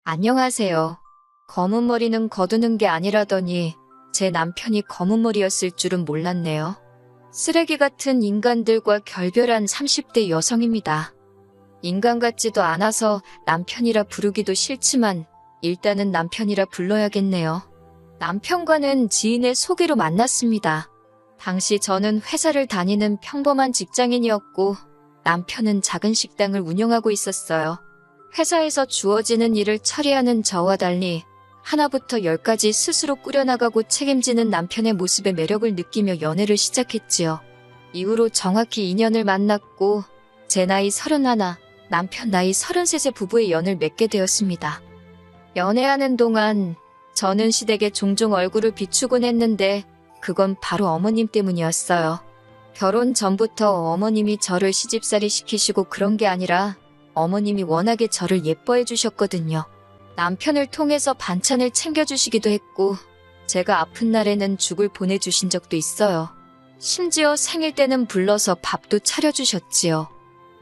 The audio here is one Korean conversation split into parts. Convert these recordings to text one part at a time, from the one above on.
안녕하세요. 검은 머리는 거두는 게 아니라더니 제 남편이 검은 머리였을 줄은 몰랐네요. 쓰레기 같은 인간들과 결별한 30대 여성입니다. 인간 같지도 않아서 남편이라 부르기도 싫지만 일단은 남편이라 불러야겠네요. 남편과는 지인의 소개로 만났습니다. 당시 저는 회사를 다니는 평범한 직장인이었고 남편은 작은 식당을 운영하고 있었어요. 회사에서 주어지는 일을 처리하는 저와 달리 하나부터 열까지 스스로 꾸려나가고 책임지는 남편의 모습에 매력을 느끼며 연애를 시작했지요. 이후로 정확히 2년을 만났고 제 나이 31, 남편 나이 33의 부부의 연을 맺게 되었습니다. 연애하는 동안 저는 시댁에 종종 얼굴을 비추곤 했는데 그건 바로 어머님 때문이었어요. 결혼 전부터 어머님이 저를 시집살이 시키시고 그런 게 아니라 어머님이 워낙에 저를 예뻐해 주셨거든요. 남편을 통해서 반찬을 챙겨주시기도 했고 제가 아픈 날에는 죽을 보내주신 적도 있어요. 심지어 생일 때는 불러서 밥도 차려주셨지요.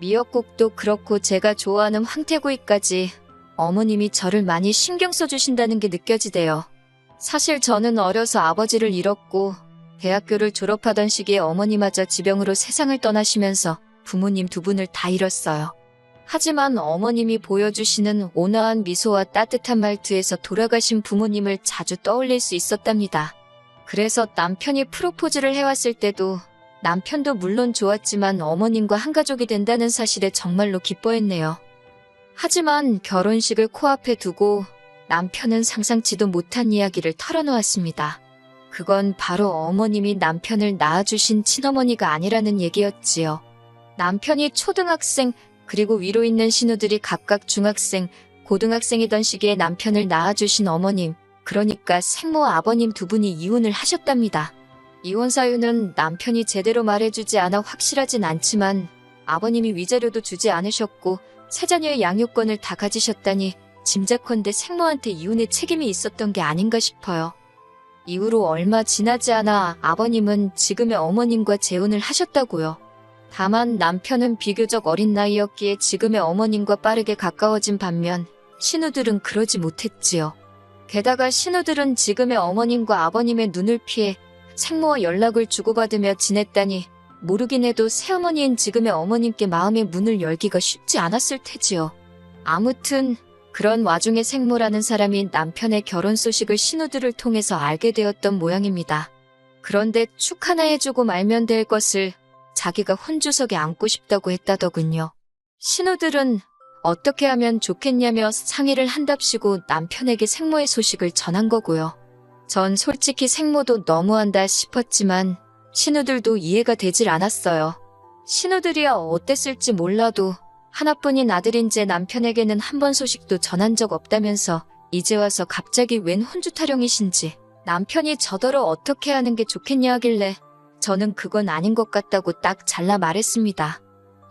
미역국도 그렇고 제가 좋아하는 황태구이까지 어머님이 저를 많이 신경 써주신다는 게 느껴지대요. 사실 저는 어려서 아버지를 잃었고 대학교를 졸업하던 시기에 어머니마저 지병으로 세상을 떠나시면서 부모님 두 분을 다 잃었어요. 하지만 어머님이 보여주시는 온화한 미소와 따뜻한 말투에서 돌아가신 부모님을 자주 떠올릴 수 있었답니다. 그래서 남편이 프로포즈를 해왔을 때도 남편도 물론 좋았지만 어머님과 한 가족이 된다는 사실에 정말로 기뻐했네요. 하지만 결혼식을 코앞에 두고 남편은 상상치도 못한 이야기를 털어놓았습니다. 그건 바로 어머님이 남편을 낳아주신 친어머니가 아니라는 얘기였지요. 남편이 초등학생, 그리고 위로 있는 신우들이 각각 중학생, 고등학생이던 시기에 남편을 낳아주신 어머님, 그러니까 생모 아버님 두 분이 이혼을 하셨답니다. 이혼 사유는 남편이 제대로 말해주지 않아 확실하진 않지만 아버님이 위자료도 주지 않으셨고 세 자녀의 양육권을 다 가지셨다니 짐작컨대 생모한테 이혼의 책임이 있었던 게 아닌가 싶어요. 이후로 얼마 지나지 않아 아버님은 지금의 어머님과 재혼을 하셨다고요. 다만 남편은 비교적 어린 나이였기에 지금의 어머님과 빠르게 가까워진 반면 신우들은 그러지 못했지요. 게다가 신우들은 지금의 어머님과 아버님의 눈을 피해 생모와 연락을 주고받으며 지냈다니 모르긴 해도 새어머니인 지금의 어머님께 마음의 문을 열기가 쉽지 않았을 테지요. 아무튼 그런 와중에 생모라는 사람이 남편의 결혼 소식을 신우들을 통해서 알게 되었던 모양입니다. 그런데 축 하나 해주고 말면 될 것을 자기가 혼주석에 앉고 싶다고 했다더군요. 신우들은 어떻게 하면 좋겠냐며 상의를 한답시고 남편에게 생모의 소식을 전한 거고요. 전 솔직히 생모도 너무한다 싶었지만 신우들도 이해가 되질 않았어요. 신우들이야 어땠을지 몰라도 하나뿐인 아들인 제 남편에게는 한 번 소식도 전한 적 없다면서 이제 와서 갑자기 웬 혼주 타령이신지 남편이 저더러 어떻게 하는 게 좋겠냐 하길래 저는 그건 아닌 것 같다고 딱 잘라 말했습니다.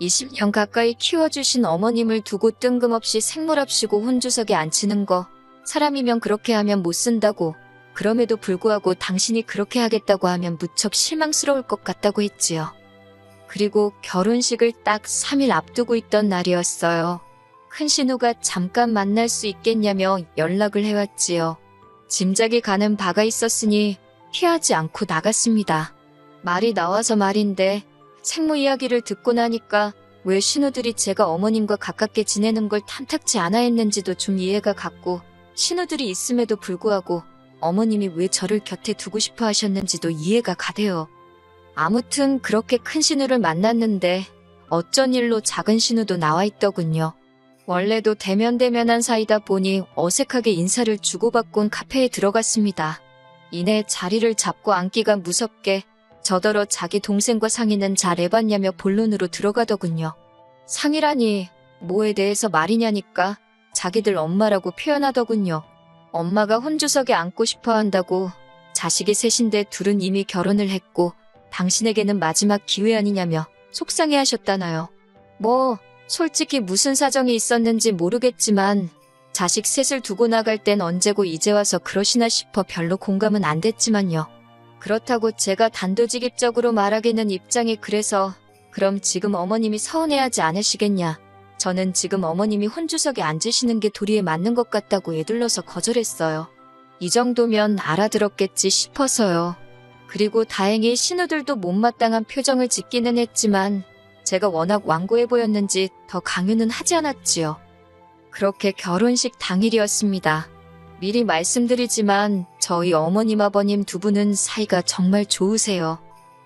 20년 가까이 키워주신 어머님을 두고 뜬금없이 생모랍시고 혼주석에 앉히는 거 사람이면 그렇게 하면 못 쓴다고 그럼에도 불구하고 당신이 그렇게 하겠다고 하면 무척 실망스러울 것 같다고 했지요. 그리고 결혼식을 딱 3일 앞두고 있던 날이었어요. 큰 신우가 잠깐 만날 수 있겠냐며 연락을 해왔지요. 짐작이 가는 바가 있었으니 피하지 않고 나갔습니다. 말이 나와서 말인데 생모 이야기를 듣고 나니까 왜 신우들이 제가 어머님과 가깝게 지내는 걸 탐탁지 않아 했는지도 좀 이해가 갔고 신우들이 있음에도 불구하고 어머님이 왜 저를 곁에 두고 싶어 하셨는지도 이해가 가대요. 아무튼 그렇게 큰 신우를 만났는데 어쩐 일로 작은 신우도 나와 있더군요. 원래도 대면대면한 사이다 보니 어색하게 인사를 주고받곤 카페에 들어갔습니다. 이내 자리를 잡고 앉기가 무섭게 저더러 자기 동생과 상의는 잘 해봤냐며 본론으로 들어가더군요. 상의라니 뭐에 대해서 말이냐니까 자기들 엄마라고 표현하더군요. 엄마가 혼주석에 앉고 싶어 한다고 자식이 셋인데 둘은 이미 결혼을 했고 당신에게는 마지막 기회 아니냐며 속상해하셨다나요. 뭐 솔직히 무슨 사정이 있었는지 모르겠지만 자식 셋을 두고 나갈 땐 언제고 이제 와서 그러시나 싶어 별로 공감은 안 됐지만요. 그렇다고 제가 단도직입적으로 말하기는 입장이 그래서 그럼 지금 어머님이 서운해하지 않으시겠냐. 저는 지금 어머님이 혼주석에 앉으시는 게 도리에 맞는 것 같다고 에둘러서 거절했어요. 이 정도면 알아들었겠지 싶어서요. 그리고 다행히 신우들도 못마땅한 표정을 짓기는 했지만 제가 워낙 완고해 보였는지 더 강요는 하지 않았지요. 그렇게 결혼식 당일이었습니다. 미리 말씀드리지만 저희 어머님 아버님 두 분은 사이가 정말 좋으세요.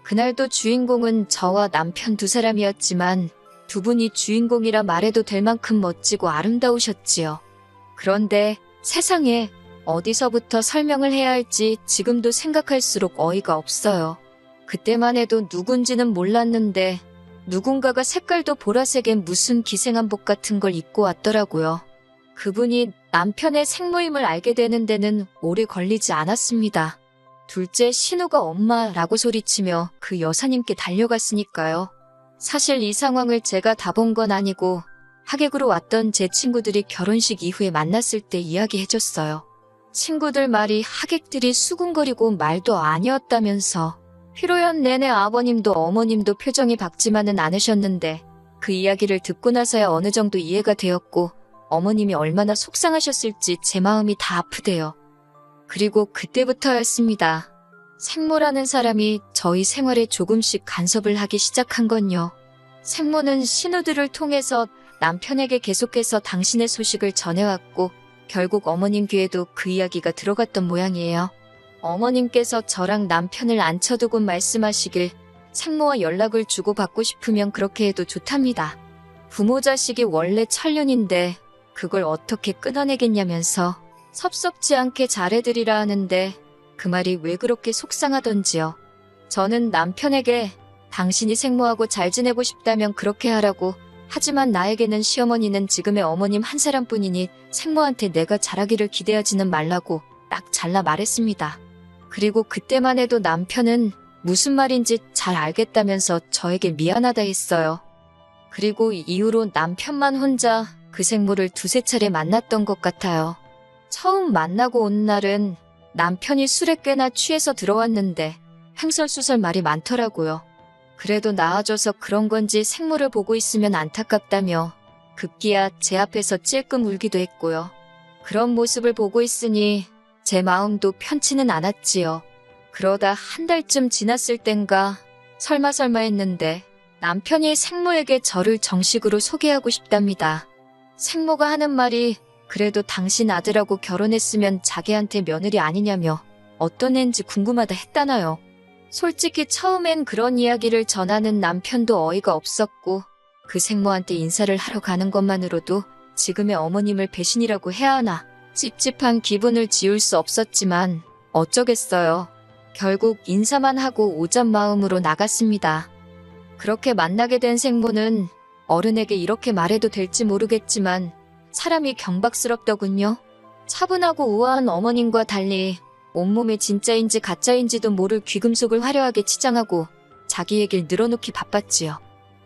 그날도 주인공은 저와 남편 두 사람이었지만 두 분이 주인공이라 말해도 될 만큼 멋지고 아름다우셨지요. 그런데 세상에 어디서부터 설명을 해야 할지 지금도 생각할수록 어이가 없어요. 그때만 해도 누군지는 몰랐는데 누군가가 색깔도 보라색의 무슨 기생한복 같은 걸 입고 왔더라고요. 그분이 남편의 생모임을 알게 되는 데는 오래 걸리지 않았습니다. 둘째 신우가 엄마라고 소리치며 그 여사님께 달려갔으니까요. 사실 이 상황을 제가 다 본 건 아니고 하객으로 왔던 제 친구들이 결혼식 이후에 만났을 때 이야기해줬어요. 친구들 말이 하객들이 수군거리고 말도 아니었다면서 피로연 내내 아버님도 어머님도 표정이 밝지만은 않으셨는데 그 이야기를 듣고 나서야 어느 정도 이해가 되었고 어머님이 얼마나 속상하셨을지 제 마음이 다 아프대요. 그리고 그때부터였습니다. 생모라는 사람이 저희 생활에 조금씩 간섭을 하기 시작한 건요. 생모는 신우들을 통해서 남편에게 계속해서 당신의 소식을 전해왔고 결국 어머님 귀에도 그 이야기가 들어갔던 모양이에요. 어머님께서 저랑 남편을 앉혀두고 말씀하시길 생모와 연락을 주고받고 싶으면 그렇게 해도 좋답니다. 부모 자식이 원래 천륜인데 그걸 어떻게 끊어내겠냐면서 섭섭지 않게 잘해드리라 하는데 그 말이 왜 그렇게 속상하던지요. 저는 남편에게 당신이 생모하고 잘 지내고 싶다면 그렇게 하라고 하지만 나에게는 시어머니는 지금의 어머님 한 사람뿐이니 생모한테 내가 잘하기를 기대하지는 말라고 딱 잘라 말했습니다. 그리고 그때만 해도 남편은 무슨 말인지 잘 알겠다면서 저에게 미안하다 했어요. 그리고 이후로 남편만 혼자 그 생모를 두세 차례 만났던 것 같아요. 처음 만나고 온 날은 남편이 술에 꽤나 취해서 들어왔는데 횡설수설 말이 많더라고요. 그래도 나아져서 그런 건지 생모를 보고 있으면 안타깝다며 급기야 제 앞에서 찔끔 울기도 했고요. 그런 모습을 보고 있으니 제 마음도 편치는 않았지요. 그러다 한 달쯤 지났을 땐가 설마 했는데 남편이 생모에게 저를 정식으로 소개하고 싶답니다. 생모가 하는 말이 그래도 당신 아들하고 결혼했으면 자기한테 며느리 아니냐며 어떤 애인지 궁금하다 했다나요. 솔직히 처음엔 그런 이야기를 전하는 남편도 어이가 없었고 그 생모한테 인사를 하러 가는 것만으로도 지금의 어머님을 배신이라고 해야 하나 찝찝한 기분을 지울 수 없었지만 어쩌겠어요. 결국 인사만 하고 오잔 마음으로 나갔습니다. 그렇게 만나게 된 생모는 어른에게 이렇게 말해도 될지 모르겠지만 사람이 경박스럽더군요. 차분하고 우아한 어머님과 달리 온몸이 진짜인지 가짜인지도 모를 귀금속을 화려하게 치장하고 자기 얘길 늘어놓기 바빴지요.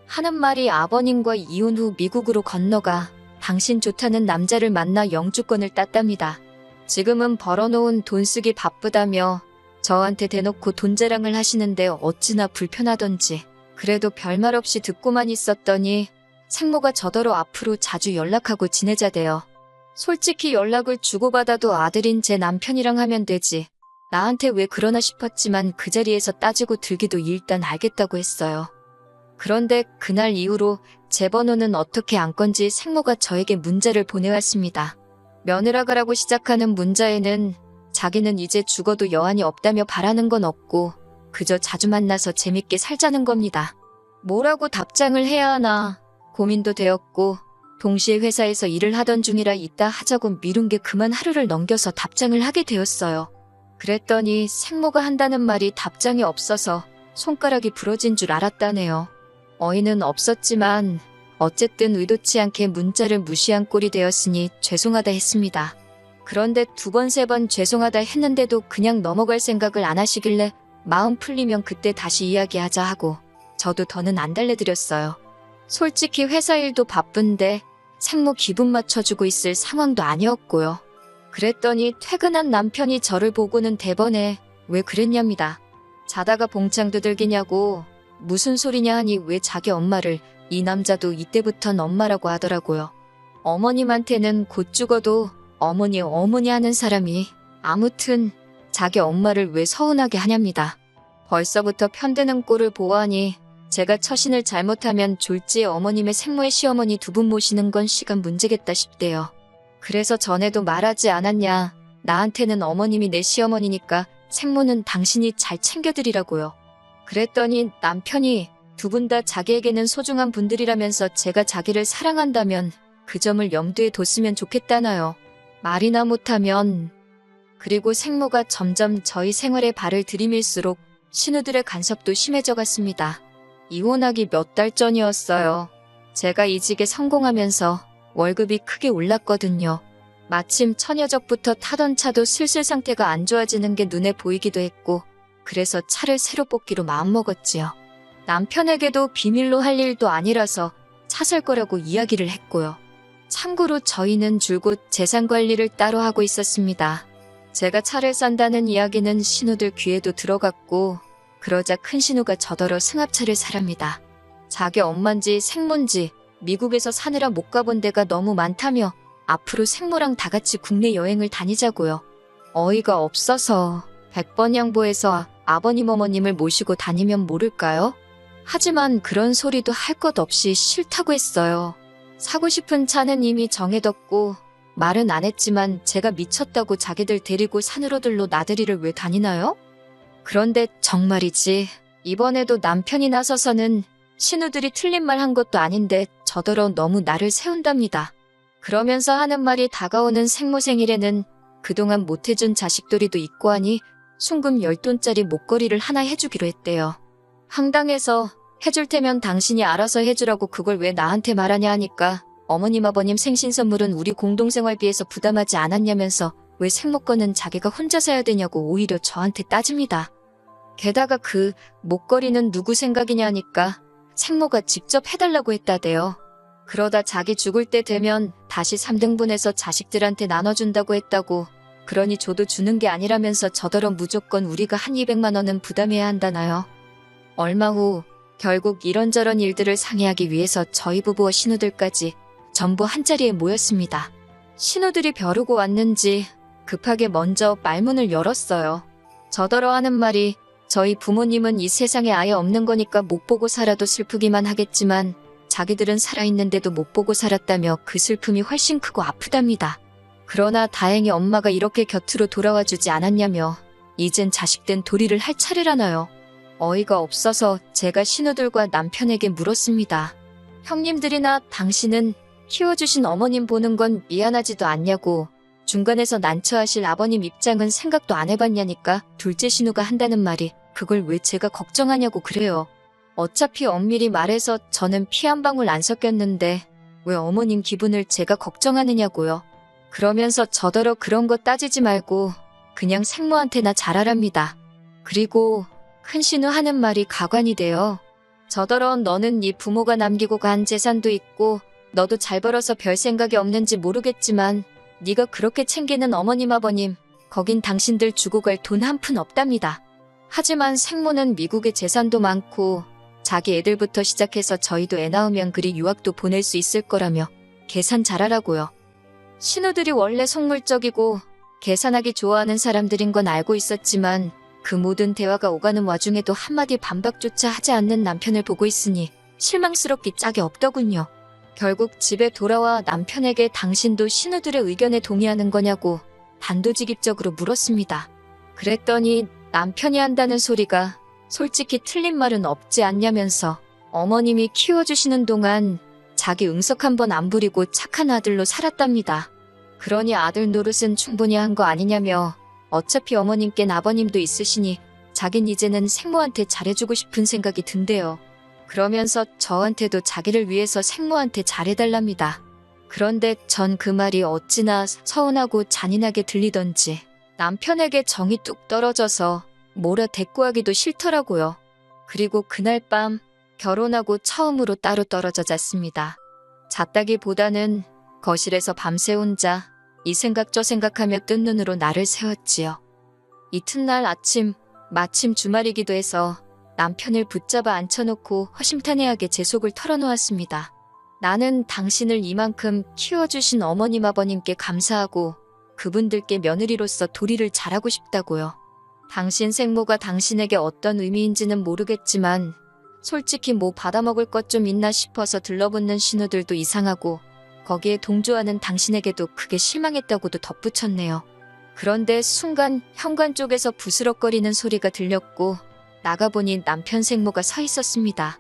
하는 말이 아버님과 이혼 후 미국으로 건너가 당신 좋다는 남자를 만나 영주권을 땄답니다. 지금은 벌어놓은 돈 쓰기 바쁘다며 저한테 대놓고 돈 자랑을 하시는데 어찌나 불편하던지 그래도 별말 없이 듣고만 있었더니 생모가 저더러 앞으로 자주 연락하고 지내자대요. 솔직히 연락을 주고받아도 아들인 제 남편이랑 하면 되지. 나한테 왜 그러나 싶었지만 그 자리에서 따지고 들기도 일단 알겠다고 했어요. 그런데 그날 이후로 제 번호는 어떻게 안 건지 생모가 저에게 문자를 보내왔습니다. 며느라가라고 시작하는 문자에는 자기는 이제 죽어도 여한이 없다며 바라는 건 없고 그저 자주 만나서 재밌게 살자는 겁니다. 뭐라고 답장을 해야 하나 고민도 되었고 동시에 회사에서 일을 하던 중이라 이따 하자고 미룬 게 그만 하루를 넘겨서 답장을 하게 되었어요. 그랬더니 생모가 한다는 말이 답장이 없어서 손가락이 부러진 줄 알았다네요. 어이는 없었지만 어쨌든 의도치 않게 문자를 무시한 꼴이 되었으니 죄송하다 했습니다. 그런데 두 번, 세 번 죄송하다 했는데도 그냥 넘어갈 생각을 안 하시길래 마음 풀리면 그때 다시 이야기하자 하고 저도 더는 안 달래드렸어요. 솔직히 회사 일도 바쁜데 생모 기분 맞춰주고 있을 상황도 아니었고요. 그랬더니 퇴근한 남편이 저를 보고는 대번에 왜 그랬냐입니다. 자다가 봉창 두들기냐고 무슨 소리냐 하니 왜 자기 엄마를 이 남자도 이때부턴 엄마라고 하더라고요. 어머님한테는 곧 죽어도 어머니 어머니 하는 사람이 아무튼 자기 엄마를 왜 서운하게 하냐입니다. 벌써부터 편드는 꼴을 보아하니 제가 처신을 잘못하면 졸지에 어머님의 생모의 시어머니 두 분 모시는 건 시간 문제겠다 싶대요. 그래서 전에도 말하지 않았냐. 나한테는 어머님이 내 시어머니니까 생모는 당신이 잘 챙겨드리라고요. 그랬더니 남편이 두 분 다 자기에게는 소중한 분들이라면서 제가 자기를 사랑한다면 그 점을 염두에 뒀으면 좋겠다나요. 말이나 못하면. 그리고 생모가 점점 저희 생활에 발을 들이밀수록 신우들의 간섭도 심해져 갔습니다. 이혼하기 몇 달 전이었어요. 제가 이직에 성공하면서 월급이 크게 올랐거든요. 마침 처녀적부터 타던 차도 슬슬 상태가 안 좋아지는 게 눈에 보이기도 했고 그래서 차를 새로 뽑기로 마음먹었지요. 남편에게도 비밀로 할 일도 아니라서 차 살 거라고 이야기를 했고요. 참고로 저희는 줄곧 재산 관리를 따로 하고 있었습니다. 제가 차를 산다는 이야기는 신우들 귀에도 들어갔고 그러자 큰 신우가 저더러 승합차를 사랍니다. 자기 엄만지 생몬지 미국에서 사느라 못 가본 데가 너무 많다며 앞으로 생모랑 다 같이 국내 여행을 다니자고요. 어이가 없어서 100번 양보해서 아버님 어머님을 모시고 다니면 모를까요? 하지만 그런 소리도 할 것 없이 싫다고 했어요. 사고 싶은 차는 이미 정해뒀고 말은 안 했지만 제가 미쳤다고 자기들 데리고 산으로들로 나들이를 왜 다니나요? 그런데 정말이지 이번에도 남편이 나서서는 신우들이 틀린 말 한 것도 아닌데 저더러 너무 나를 세운답니다. 그러면서 하는 말이 다가오는 생모 생일에는 그동안 못해준 자식돌이도 있고 하니 순금 10돈짜리 목걸이를 하나 해주기로 했대요. 황당해서 해줄 테면 당신이 알아서 해주라고 그걸 왜 나한테 말하냐 하니까 어머님 아버님 생신 선물은 우리 공동생활비에서 부담하지 않았냐면서 왜 생모 거는 자기가 혼자 사야 되냐고 오히려 저한테 따집니다. 게다가 그 목걸이는 누구 생각이냐 하니까 생모가 직접 해달라고 했다대요. 그러다 자기 죽을 때 되면 다시 3등분해서 자식들한테 나눠준다고 했다고. 그러니 저도 주는 게 아니라면서 저더러 무조건 우리가 한 200만 원은 부담해야 한다나요. 얼마 후 결국 이런저런 일들을 상의하기 위해서 저희 부부와 신우들까지 전부 한자리에 모였습니다. 신우들이 벼르고 왔는지 급하게 먼저 말문을 열었어요. 저더러 하는 말이 저희 부모님은 이 세상에 아예 없는 거니까 못 보고 살아도 슬프기만 하겠지만 자기들은 살아있는데도 못 보고 살았다며 그 슬픔이 훨씬 크고 아프답니다. 그러나 다행히 엄마가 이렇게 곁으로 돌아와 주지 않았냐며 이젠 자식된 도리를 할 차례라나요. 어이가 없어서 제가 신우들과 남편에게 물었습니다. 형님들이나 당신은 키워주신 어머님 보는 건 미안하지도 않냐고. 중간에서 난처하실 아버님 입장은 생각도 안 해봤냐니까 둘째 신우가 한다는 말이 그걸 왜 제가 걱정하냐고 그래요. 어차피 엄밀히 말해서 저는 피 한 방울 안 섞였는데 왜 어머님 기분을 제가 걱정하느냐고요. 그러면서 저더러 그런 거 따지지 말고 그냥 생모한테나 잘하랍니다. 그리고 큰 신우 하는 말이 가관이 돼요. 저더러 너는 네 부모가 남기고 간 재산도 있고 너도 잘 벌어서 별 생각이 없는지 모르겠지만 네가 그렇게 챙기는 어머님 아버님 거긴 당신들 주고 갈 돈 한 푼 없답니다. 하지만 생모는 미국에 재산도 많고 자기 애들부터 시작해서 저희도 애 낳으면 그리 유학도 보낼 수 있을 거라며 계산 잘하라고요. 신우들이 원래 속물적이고 계산하기 좋아하는 사람들인 건 알고 있었지만 그 모든 대화가 오가는 와중에도 한마디 반박조차 하지 않는 남편을 보고 있으니 실망스럽기 짝이 없더군요. 결국 집에 돌아와 남편에게 당신도 신우들의 의견에 동의하는 거냐고 단도직입적으로 물었습니다. 그랬더니 남편이 한다는 소리가 솔직히 틀린 말은 없지 않냐면서 어머님이 키워주시는 동안 자기 응석 한 번 안 부리고 착한 아들로 살았답니다. 그러니 아들 노릇은 충분히 한 거 아니냐며 어차피 어머님께는 아버님도 있으시니 자긴 이제는 생모한테 잘해주고 싶은 생각이 든대요. 그러면서 저한테도 자기를 위해서 생모한테 잘해달랍니다. 그런데 전 그 말이 어찌나 서운하고 잔인하게 들리던지 남편에게 정이 뚝 떨어져서 뭐라 대꾸하기도 싫더라고요. 그리고 그날 밤 결혼하고 처음으로 따로 떨어져 잤습니다. 잤다기보다는 거실에서 밤새 혼자 이 생각 저 생각하며 뜬 눈으로 나를 세웠지요. 이튿날 아침 마침 주말이기도 해서 남편을 붙잡아 앉혀놓고 허심탄회하게 제 속을 털어놓았습니다. 나는 당신을 이만큼 키워주신 어머님 아버님께 감사하고 그분들께 며느리로서 도리를 잘하고 싶다고요. 당신 생모가 당신에게 어떤 의미인지는 모르겠지만 솔직히 뭐 받아먹을 것 좀 있나 싶어서 들러붙는 신호들도 이상하고 거기에 동조하는 당신에게도 크게 실망했다고도 덧붙였네요. 그런데 순간 현관 쪽에서 부스럭거리는 소리가 들렸고 나가보니 남편 생모가 서 있었습니다.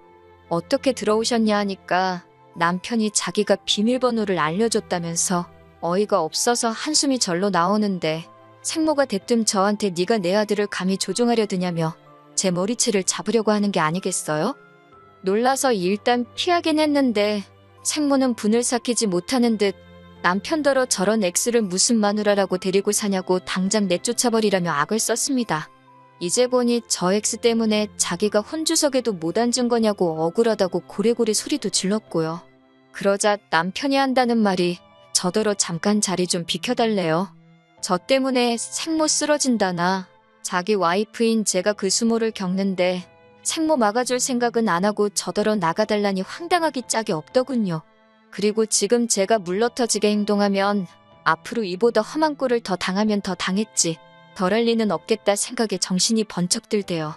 어떻게 들어오셨냐 하니까 남편이 자기가 비밀번호를 알려줬다면서 어이가 없어서 한숨이 절로 나오는데 생모가 대뜸 저한테 네가 내 아들을 감히 조종하려 드냐며 제 머리채를 잡으려고 하는 게 아니겠어요? 놀라서 일단 피하긴 했는데 생모는 분을 삭히지 못하는 듯 남편더러 저런 X를 무슨 마누라라고 데리고 사냐고 당장 내쫓아버리라며 악을 썼습니다. 이제 보니 저 X 때문에 자기가 혼주석에도 못 앉은 거냐고 억울하다고 고래고래 소리도 질렀고요. 그러자 남편이 한다는 말이 저더러 잠깐 자리 좀 비켜달래요. 저 때문에 생모 쓰러진다나 자기 와이프인 제가 그 수모를 겪는데 생모 막아줄 생각은 안 하고 저더러 나가달라니 황당하기 짝이 없더군요. 그리고 지금 제가 물러터지게 행동하면 앞으로 이보다 험한 꼴을 더 당하면 더 당했지 덜할 리는 없겠다 생각에 정신이 번쩍 들대요.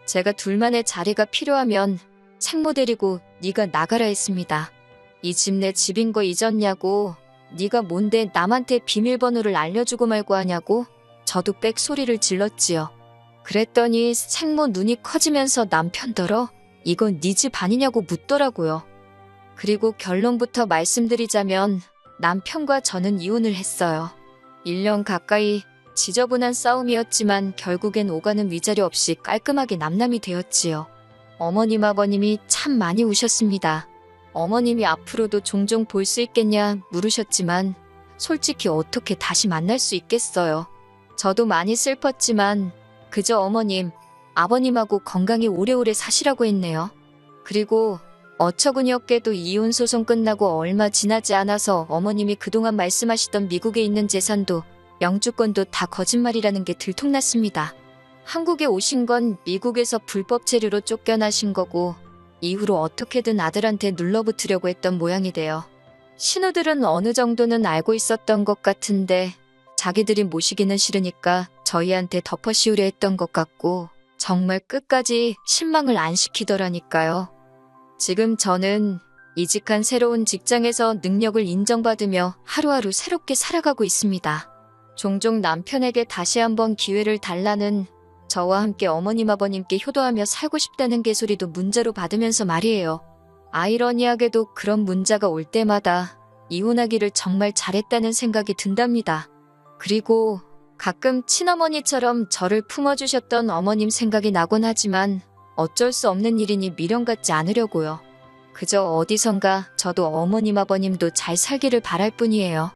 제가 둘만의 자리가 필요하면 생모 데리고 네가 나가라 했습니다. 이 집 내 집인 거 잊었냐고 네가 뭔데 남한테 비밀번호를 알려주고 말고 하냐고 저도 빽 소리를 질렀지요. 그랬더니 생모 눈이 커지면서 남편더러 이건 네 집 아니냐고 묻더라고요. 그리고 결론부터 말씀드리자면 남편과 저는 이혼을 했어요. 1년 가까이 지저분한 싸움이었지만 결국엔 오가는 위자료 없이 깔끔하게 남남이 되었지요. 어머님 아버님이 참 많이 우셨습니다. 어머님이 앞으로도 종종 볼 수 있겠냐 물으셨지만 솔직히 어떻게 다시 만날 수 있겠어요. 저도 많이 슬펐지만 그저 어머님, 아버님하고 건강히 오래오래 사시라고 했네요. 그리고 어처구니없게도 이혼 소송 끝나고 얼마 지나지 않아서 어머님이 그동안 말씀하시던 미국에 있는 재산도 영주권도 다 거짓말이라는 게 들통났습니다. 한국에 오신 건 미국에서 불법 체류로 쫓겨나신 거고 이후로 어떻게든 아들한테 눌러붙으려고 했던 모양이 돼요. 신우들은 어느 정도는 알고 있었던 것 같은데 자기들이 모시기는 싫으니까 저희한테 덮어씌우려 했던 것 같고 정말 끝까지 실망을 안 시키더라니까요. 지금 저는 이직한 새로운 직장에서 능력을 인정받으며 하루하루 새롭게 살아가고 있습니다. 종종 남편에게 다시 한번 기회를 달라는 저와 함께 어머님 아버님께 효도하며 살고 싶다는 개소리도 문자로 받으면서 말이에요. 아이러니하게도 그런 문자가 올 때마다 이혼하기를 정말 잘했다는 생각이 든답니다. 그리고 가끔 친어머니처럼 저를 품어주셨던 어머님 생각이 나곤 하지만 어쩔 수 없는 일이니 미련 갖지 않으려고요. 그저 어디선가 저도 어머님 아버님도 잘 살기를 바랄 뿐이에요.